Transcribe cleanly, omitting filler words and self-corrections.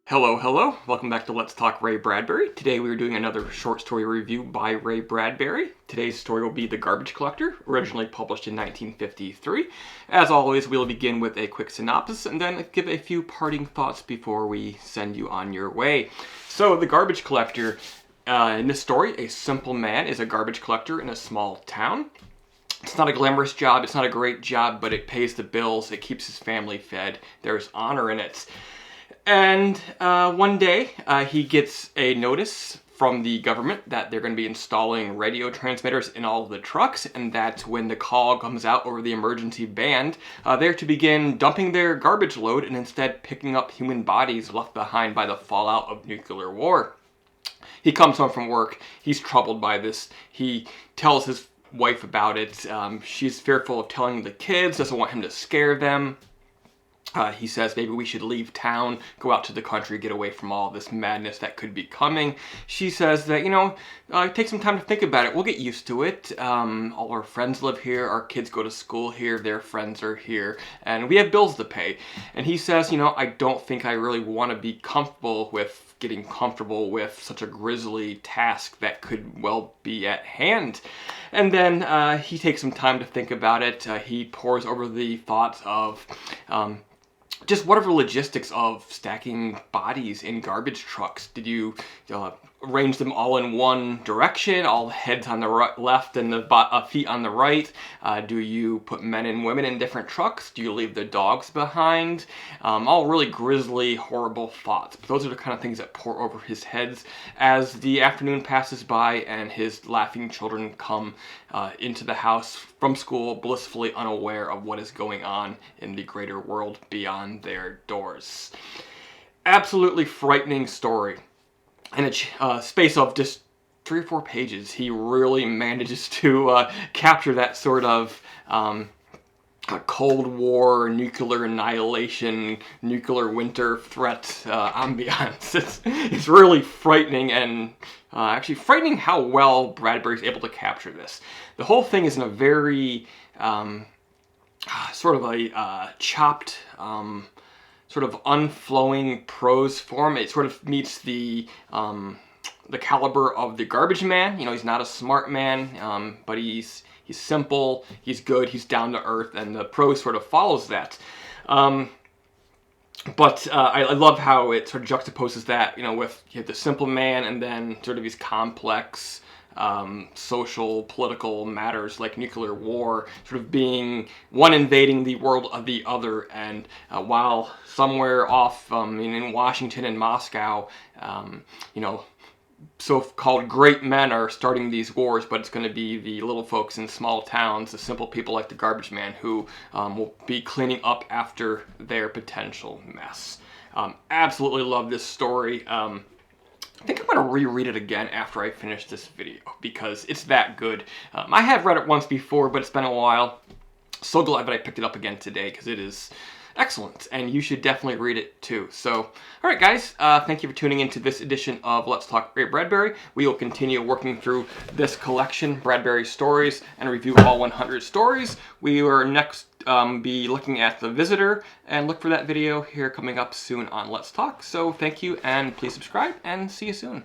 Hello. Welcome back to Let's Talk Ray Bradbury. Today we are doing another short story review by Ray Bradbury. Today's story will be The Garbage Collector, originally published in 1953. As always, we'll begin with a quick synopsis and then give a few parting thoughts before we send you on your way. So, The Garbage Collector, in this story, a simple man is a garbage collector in a small town. It's not a glamorous job, it's not a great job, but it pays the bills, it keeps his family fed, there's honor in it. And one day, he gets a notice from the government that they're going to be installing radio transmitters in all of the trucks, and that's when the call comes out over the emergency band. They're to begin dumping their garbage load and instead picking up human bodies left behind by the fallout of nuclear war. He comes home from work, he's troubled by this, he tells his wife about it, she's fearful of telling the kids, doesn't want him to scare them. He says maybe we should leave town, go out to the country, get away from all this madness that could be coming. She says that, take some time to think about it. We'll get used to it. All our friends live here. Our kids go to school here. Their friends are here. And we have bills to pay. And he says, I don't think I really want to be getting comfortable with such a grisly task that could well be at hand. And then he takes some time to think about it. He pores over the thoughts of just whatever logistics of stacking bodies in garbage trucks. Did you arrange them all in one direction, all heads on the left and the feet on the right? Do you put men and women in different trucks? Do you leave the dogs behind? All really grisly, horrible thoughts. But those are the kind of things that pour over his head as the afternoon passes by and his laughing children come into the house from school, blissfully unaware of what is going on in the greater world beyond their doors. Absolutely frightening story. In a space of just 3 or 4 pages, he really manages to capture that sort of Cold War, nuclear annihilation, nuclear winter threat ambiance. It's really frightening, and actually frightening how well Bradbury's able to capture this. The whole thing is in a very sort of a chopped, sort of unflowing prose form. It sort of meets the caliber of the Garbage Man. He's not a smart man, but he's simple, he's good, he's down to earth, and the prose sort of follows that. But I love how it sort of juxtaposes that, with you have the simple man and then sort of these complex social, political matters like nuclear war, sort of being one invading the world of the other, and while somewhere off in Washington and Moscow, so-called great men are starting these wars, but it's going to be the little folks in small towns, the simple people like the Garbage Man, who will be cleaning up after their potential mess. Absolutely love this story. I think I'm going to reread it again after I finish this video, because it's that good. I have read it once before, but it's been a while. So glad that I picked it up again today, because it is excellent, and you should definitely read it too. So, alright guys, thank you for tuning into this edition of Let's Talk Ray Bradbury. We will continue working through this collection, Bradbury Stories, and review all 100 stories. We will next be looking at The Visitor, and look for that video here coming up soon on Let's Talk. So thank you, and please subscribe, and see you soon.